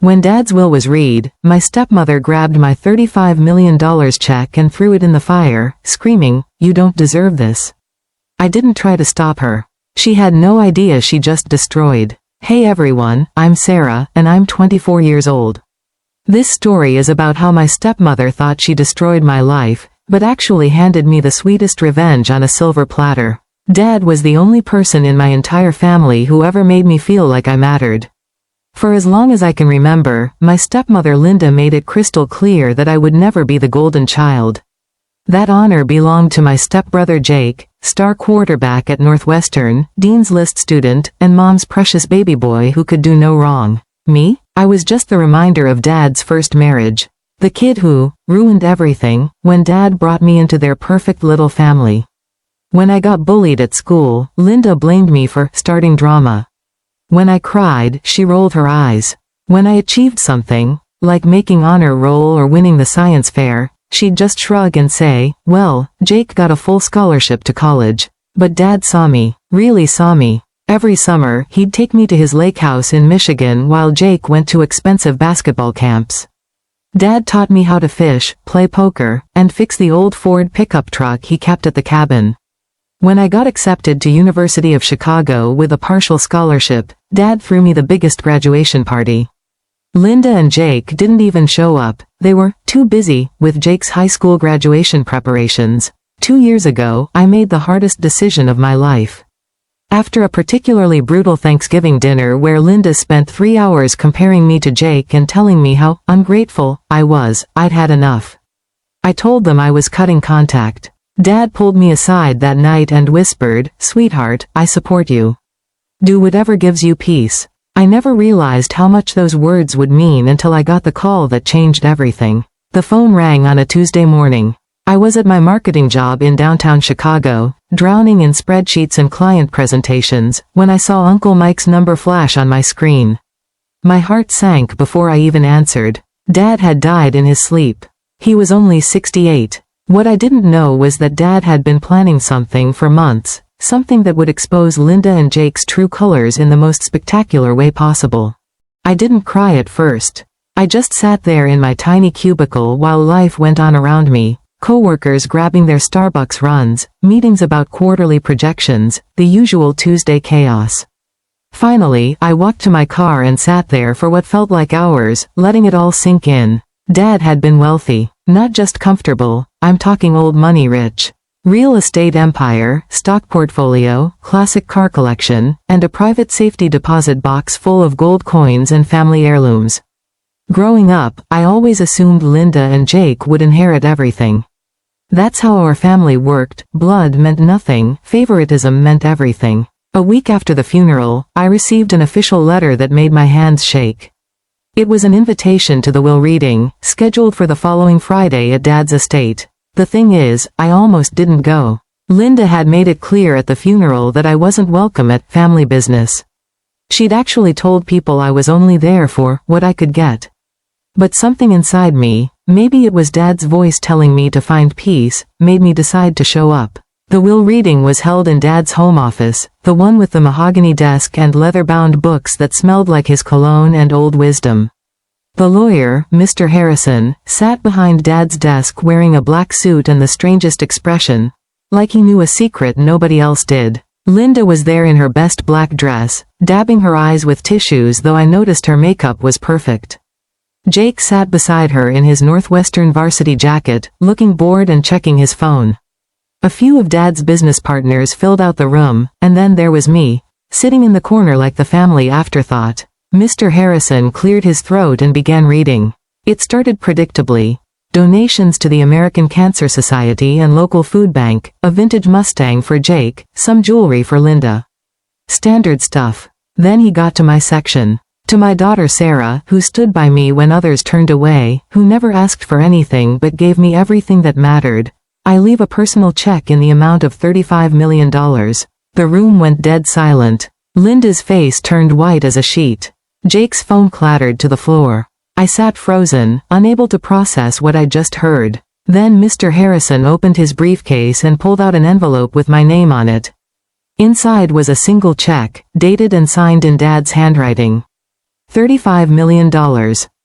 When Dad's will was read, my stepmother grabbed my $35 million check and threw it in the fire, screaming, "You don't deserve this." I didn't try to stop her. She had no idea she just destroyed. Hey everyone, I'm Sarah, and I'm 24 years old. This story is about how my stepmother thought she destroyed my life, but actually handed me the sweetest revenge on a silver platter. Dad was the only person in my entire family who ever made me feel like I mattered. For as long as I can remember, my stepmother Linda made it crystal clear that I would never be the golden child. That honor belonged to my stepbrother Jake, star quarterback at Northwestern, Dean's List student, and Mom's precious baby boy who could do no wrong. Me? I was just the reminder of Dad's first marriage. The kid who ruined everything when Dad brought me into their perfect little family. When I got bullied at school, Linda blamed me for starting drama. When I cried, she rolled her eyes. When I achieved something, like making honor roll or winning the science fair, she'd just shrug and say, "Well, Jake got a full scholarship to college." But Dad saw me, really saw me. Every summer, he'd take me to his lake house in Michigan while Jake went to expensive basketball camps. Dad taught me how to fish, play poker, and fix the old Ford pickup truck he kept at the cabin. When I got accepted to University of Chicago with a partial scholarship, Dad threw me the biggest graduation party. Linda and Jake didn't even show up. They were too busy with Jake's high school graduation preparations. 2 years ago, I made the hardest decision of my life. After a particularly brutal Thanksgiving dinner where Linda spent 3 hours comparing me to Jake and telling me how ungrateful I was, I'd had enough. I told them I was cutting contact. Dad pulled me aside that night and whispered, "Sweetheart, I support you. Do whatever gives you peace." I never realized how much those words would mean until I got the call that changed everything. The phone rang on a Tuesday morning. I was at my marketing job in downtown Chicago, drowning in spreadsheets and client presentations, when I saw Uncle Mike's number flash on my screen. My heart sank before I even answered. Dad had died in his sleep. He was only 68. What I didn't know was that Dad had been planning something for months, something that would expose Linda and Jake's true colors in the most spectacular way possible. I didn't cry at first. I just sat there in my tiny cubicle while life went on around me, coworkers grabbing their Starbucks runs, meetings about quarterly projections, the usual Tuesday chaos. Finally, I walked to my car and sat there for what felt like hours, letting it all sink in. Dad had been wealthy, not just comfortable, I'm talking old money rich. Real estate empire, stock portfolio, classic car collection, and a private safety deposit box full of gold coins and family heirlooms. Growing up, I always assumed Linda and Jake would inherit everything. That's how our family worked. Blood meant nothing, favoritism meant everything. A week after the funeral, I received an official letter that made my hands shake. It was an invitation to the will reading, scheduled for the following Friday at Dad's estate. The thing is, I almost didn't go. Linda had made it clear at the funeral that I wasn't welcome at family business. She'd actually told people I was only there for what I could get. But something inside me, maybe it was Dad's voice telling me to find peace, made me decide to show up. The will reading was held in Dad's home office, the one with the mahogany desk and leather-bound books that smelled like his cologne and old wisdom. The lawyer, Mr. Harrison, sat behind Dad's desk wearing a black suit and the strangest expression, like he knew a secret nobody else did. Linda was there in her best black dress, dabbing her eyes with tissues, though I noticed her makeup was perfect. Jake sat beside her in his Northwestern varsity jacket, looking bored and checking his phone. A few of Dad's business partners filled out the room, and then there was me, sitting in the corner like the family afterthought. Mr. Harrison cleared his throat and began reading. It started predictably. Donations to the American Cancer Society and local food bank, a vintage Mustang for Jake, some jewelry for Linda. Standard stuff. Then he got to my section. To my daughter Sarah, who stood by me when others turned away, who never asked for anything but gave me everything that mattered, I leave a personal check in the amount of $35 million. The room went dead silent. Linda's face turned white as a sheet. Jake's phone clattered to the floor. I sat frozen, unable to process what I'd just heard. Then Mr. Harrison opened his briefcase and pulled out an envelope with my name on it. Inside was a single check, dated and signed in Dad's handwriting. $35 million.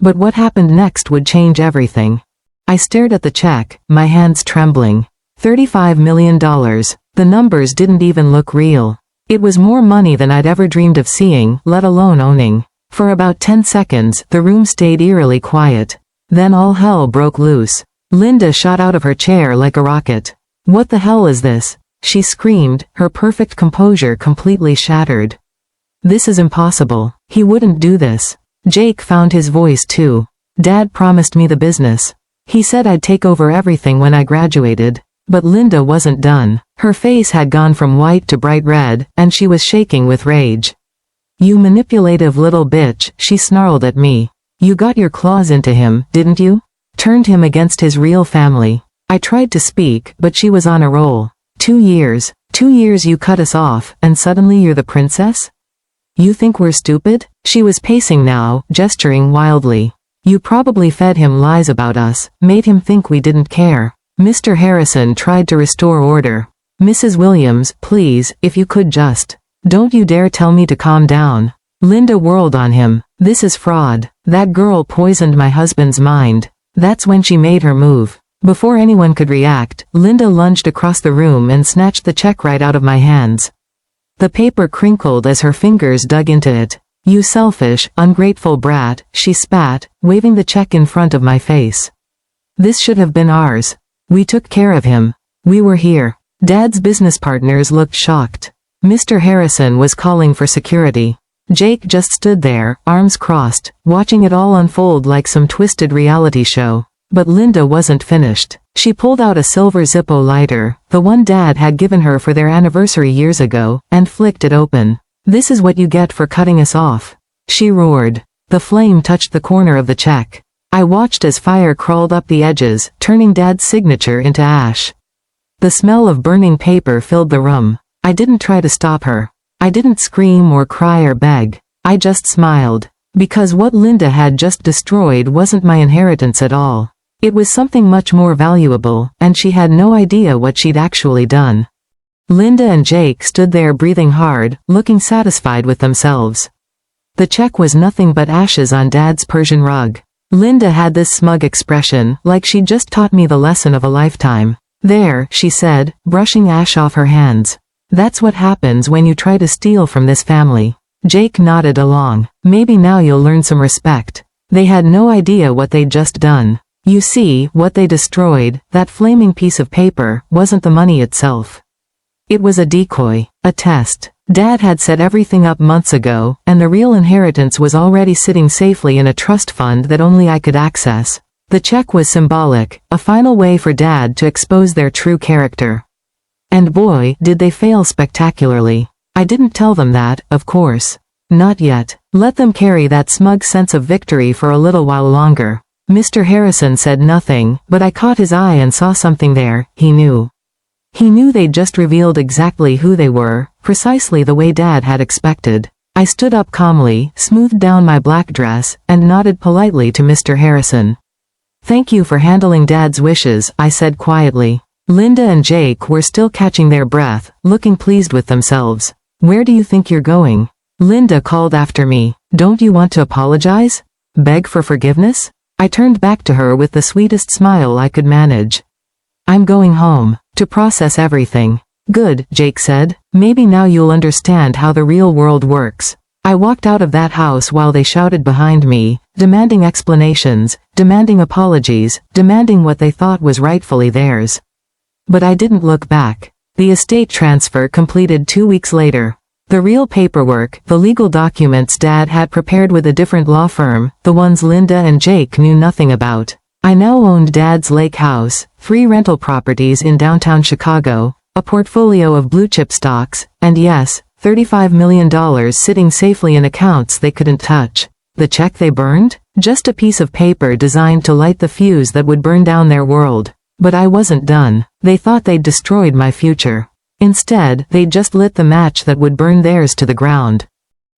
But what happened next would change everything. I stared at the check, my hands trembling. $35 million. The numbers didn't even look real. It was more money than I'd ever dreamed of seeing, let alone owning. For about 10 seconds, the room stayed eerily quiet. Then all hell broke loose. Linda shot out of her chair like a rocket. "What the hell is this?" she screamed, her perfect composure completely shattered. "This is impossible. He wouldn't do this." Jake found his voice too. "Dad promised me the business. He said I'd take over everything when I graduated." But Linda wasn't done. Her face had gone from white to bright red, and she was shaking with rage. "You manipulative little bitch," she snarled at me. "You got your claws into him, didn't you? Turned him against his real family." I tried to speak, but she was on a roll. 2 years. 2 years you cut us off, and suddenly you're the princess? You think we're stupid? She was pacing now, gesturing wildly. "You probably fed him lies about us, made him think we didn't care." Mr. Harrison tried to restore order. "Mrs. Williams, please, if you could just. Don't you dare tell me to calm down." Linda whirled on him. "This is fraud. That girl poisoned my husband's mind." That's when she made her move. Before anyone could react, Linda lunged across the room and snatched the check right out of my hands. The paper crinkled as her fingers dug into it. "You selfish, ungrateful brat," she spat, waving the check in front of my face. "This should have been ours. We took care of him. We were here." Dad's business partners looked shocked. Mr. Harrison was calling for security. Jake just stood there, arms crossed, watching it all unfold like some twisted reality show. But Linda wasn't finished. She pulled out a silver Zippo lighter, the one Dad had given her for their anniversary years ago, and flicked it open. "This is what you get for cutting us off," she roared. The flame touched the corner of the check. I watched as fire crawled up the edges, turning Dad's signature into ash. The smell of burning paper filled the room. I didn't try to stop her. I didn't scream or cry or beg. I just smiled. Because what Linda had just destroyed wasn't my inheritance at all. It was something much more valuable, and she had no idea what she'd actually done. Linda and Jake stood there breathing hard, looking satisfied with themselves. The check was nothing but ashes on Dad's Persian rug. Linda had this smug expression, like she'd just taught me the lesson of a lifetime. "There," she said, brushing ash off her hands. "That's what happens when you try to steal from this family." Jake nodded along. "Maybe now you'll learn some respect." They had no idea what they'd just done. You see, what they destroyed, that flaming piece of paper, wasn't the money itself. It was a decoy, a test. Dad had set everything up months ago, and the real inheritance was already sitting safely in a trust fund that only I could access. The check was symbolic, a final way for Dad to expose their true character. And boy, did they fail spectacularly. I didn't tell them that, of course. Not yet. Let them carry that smug sense of victory for a little while longer. Mr. Harrison said nothing, but I caught his eye and saw something there. He knew. He knew they'd just revealed exactly who they were, precisely the way Dad had expected. I stood up calmly, smoothed down my black dress, and nodded politely to Mr. Harrison. "Thank you for handling Dad's wishes," I said quietly. Linda and Jake were still catching their breath, looking pleased with themselves. "Where do you think you're going?" Linda called after me. "Don't you want to apologize? Beg for forgiveness?" I turned back to her with the sweetest smile I could manage. "I'm going home, to process everything." "Good," Jake said. "Maybe now you'll understand how the real world works." I walked out of that house while they shouted behind me, demanding explanations, demanding apologies, demanding what they thought was rightfully theirs. But I didn't look back. The estate transfer completed 2 weeks later. The real paperwork, the legal documents Dad had prepared with a different law firm, the ones Linda and Jake knew nothing about. I now owned Dad's lake house, 3 rental properties in downtown Chicago, a portfolio of blue-chip stocks, and yes, $35 million sitting safely in accounts they couldn't touch. The check they burned? Just a piece of paper designed to light the fuse that would burn down their world. But I wasn't done. They thought they'd destroyed my future. Instead, they'd just lit the match that would burn theirs to the ground.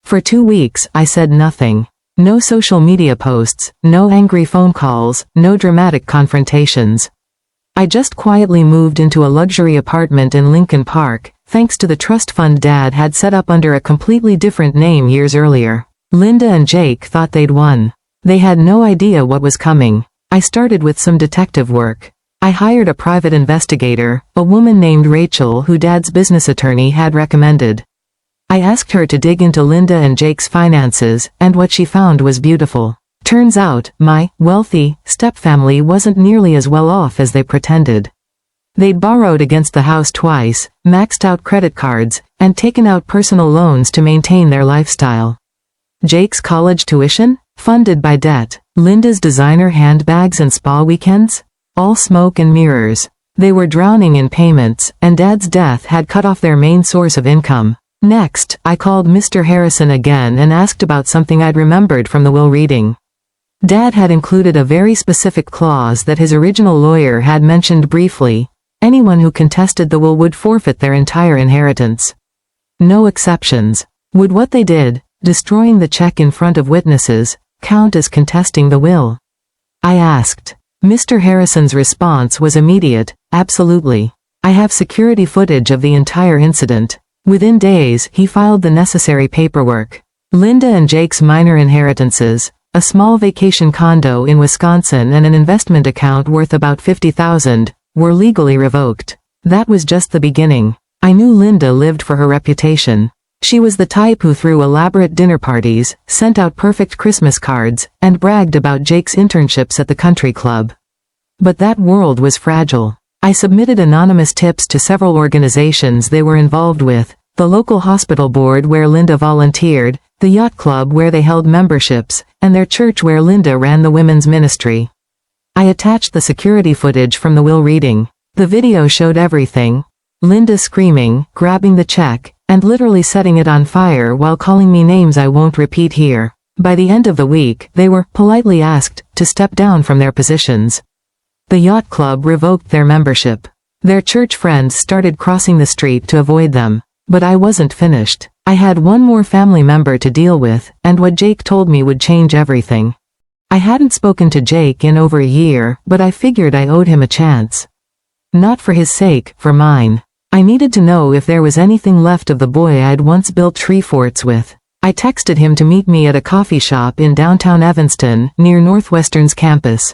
For 2 weeks, I said nothing. No social media posts, no angry phone calls, no dramatic confrontations. I just quietly moved into a luxury apartment in Lincoln Park, thanks to the trust fund Dad had set up under a completely different name years earlier. Linda and Jake thought they'd won. They had no idea what was coming. I started with some detective work. I hired a private investigator, a woman named Rachel who Dad's business attorney had recommended. I asked her to dig into Linda and Jake's finances, and what she found was beautiful. Turns out, my wealthy stepfamily wasn't nearly as well off as they pretended. They'd borrowed against the house twice, maxed out credit cards, and taken out personal loans to maintain their lifestyle. Jake's college tuition? Funded by debt. Linda's designer handbags and spa weekends? All smoke and mirrors. They were drowning in payments, and Dad's death had cut off their main source of income. Next, I called Mr. Harrison again and asked about something I'd remembered from the will reading. Dad had included a very specific clause that his original lawyer had mentioned briefly. Anyone who contested the will would forfeit their entire inheritance. No exceptions. Would what they did, destroying the check in front of witnesses, count as contesting the will? I asked. Mr. Harrison's response was immediate, absolutely. I have security footage of the entire incident. Within days, he filed the necessary paperwork. Linda and Jake's minor inheritances, a small vacation condo in Wisconsin and an investment account worth about $50,000, were legally revoked. That was just the beginning. I knew Linda lived for her reputation. She was the type who threw elaborate dinner parties, sent out perfect Christmas cards, and bragged about Jake's internships at the country club. But that world was fragile. I submitted anonymous tips to several organizations they were involved with, the local hospital board where Linda volunteered, the yacht club where they held memberships, and their church where Linda ran the women's ministry. I attached the security footage from the will reading. The video showed everything. Linda screaming, grabbing the check, and literally setting it on fire while calling me names I won't repeat here. By the end of the week, they were politely asked to step down from their positions. The yacht club revoked their membership. Their church friends started crossing the street to avoid them. But I wasn't finished. I had one more family member to deal with, and what Jake told me would change everything. I hadn't spoken to Jake in over a year, but I figured I owed him a chance. Not for his sake, for mine. I needed to know if there was anything left of the boy I'd once built tree forts with. I texted him to meet me at a coffee shop in downtown Evanston, near Northwestern's campus.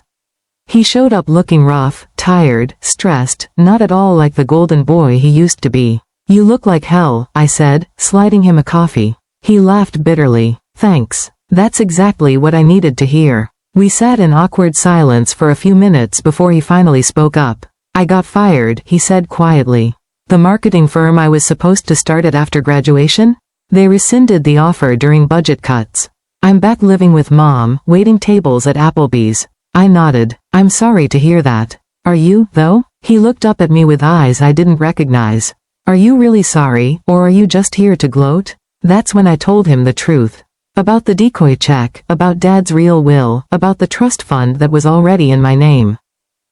He showed up looking rough, tired, stressed, not at all like the golden boy he used to be. "You look like hell," I said, sliding him a coffee. He laughed bitterly. "Thanks. That's exactly what I needed to hear." We sat in awkward silence for a few minutes before he finally spoke up. "I got fired," he said quietly. "The marketing firm I was supposed to start at after graduation? They rescinded the offer during budget cuts. I'm back living with Mom, waiting tables at Applebee's." I nodded. "I'm sorry to hear that. Are you, though?" He looked up at me with eyes I didn't recognize. "Are you really sorry, or are you just here to gloat?" That's when I told him the truth. About the decoy check, about Dad's real will, about the trust fund that was already in my name.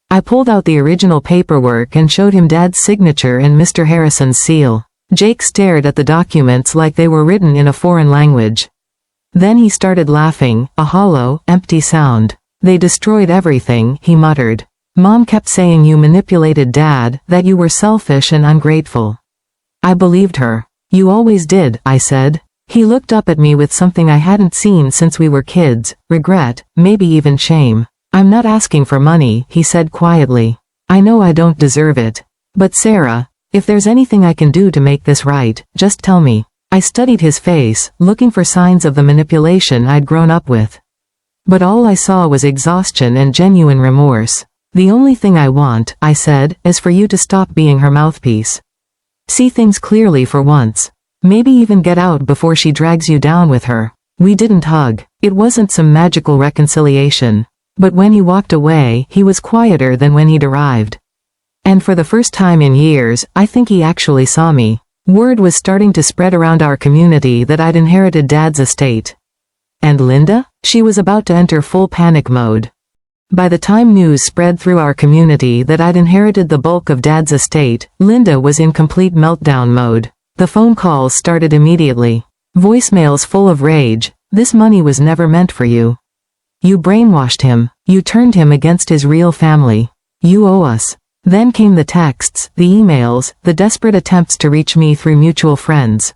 I pulled out the original paperwork and showed him Dad's signature and Mr. Harrison's seal. Jake stared at the documents like they were written in a foreign language. Then he started laughing, a hollow, empty sound. "They destroyed everything," he muttered. "Mom kept saying you manipulated Dad, that you were selfish and ungrateful." I believed her. "You always did," I said. He looked up at me with something I hadn't seen since we were kids, regret, maybe even shame. "I'm not asking for money," he said quietly. "I know I don't deserve it. But Sarah, if there's anything I can do to make this right, just tell me." I studied his face, looking for signs of the manipulation I'd grown up with. But all I saw was exhaustion and genuine remorse. "The only thing I want," I said, "is for you to stop being her mouthpiece. See things clearly for once. Maybe even get out before she drags you down with her." We didn't hug. It wasn't some magical reconciliation. But when he walked away, he was quieter than when he'd arrived. And for the first time in years, I think he actually saw me. Word was starting to spread around our community that I'd inherited Dad's estate. And Linda? She was about to enter full panic mode. By the time news spread through our community that I'd inherited the bulk of Dad's estate, Linda was in complete meltdown mode. The phone calls started immediately. Voicemails full of rage. "This money was never meant for you. You brainwashed him. You turned him against his real family. You owe us." Then came the texts, the emails, the desperate attempts to reach me through mutual friends.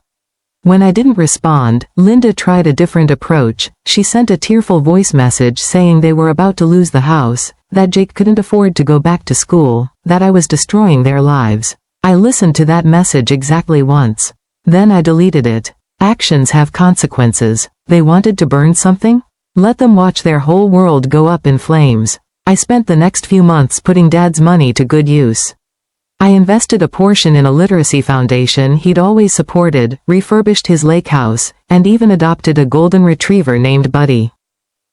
When I didn't respond, Linda tried a different approach. She sent a tearful voice message saying they were about to lose the house, that Jake couldn't afford to go back to school, that I was destroying their lives. I listened to that message exactly once. Then I deleted it. Actions have consequences. They wanted to burn something? Let them watch their whole world go up in flames. I spent the next few months putting Dad's money to good use. I invested a portion in a literacy foundation he'd always supported, refurbished his lake house, and even adopted a golden retriever named Buddy.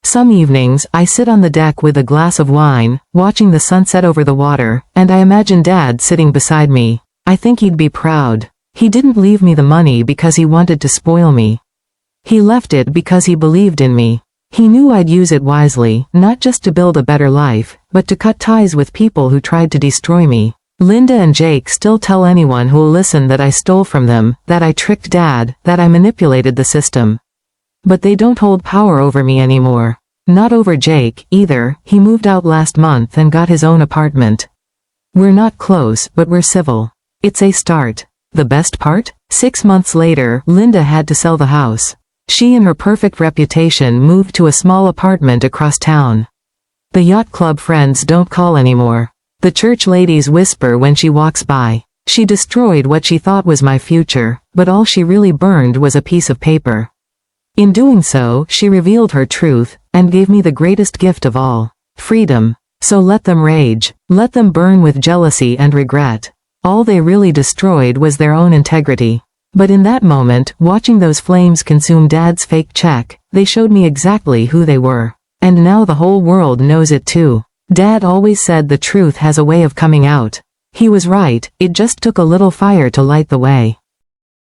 Some evenings, I sit on the deck with a glass of wine, watching the sunset over the water, and I imagine Dad sitting beside me. I think he'd be proud. He didn't leave me the money because he wanted to spoil me. He left it because he believed in me. He knew I'd use it wisely, not just to build a better life, but to cut ties with people who tried to destroy me. Linda and Jake still tell anyone who'll listen that I stole from them, that I tricked Dad, that I manipulated the system. But they don't hold power over me anymore. Not over Jake, either. He moved out last month and got his own apartment. We're not close, but we're civil. It's a start. The best part? 6 months later, Linda had to sell the house. She and her perfect reputation moved to a small apartment across town. The yacht club friends don't call anymore. The church ladies whisper when she walks by. She destroyed what she thought was my future, but all she really burned was a piece of paper. In doing so, she revealed her truth, and gave me the greatest gift of all, freedom. So let them rage. Let them burn with jealousy and regret. All they really destroyed was their own integrity. But in that moment, watching those flames consume Dad's fake check, they showed me exactly who they were. And now the whole world knows it too. Dad always said the truth has a way of coming out. He was right, it just took a little fire to light the way.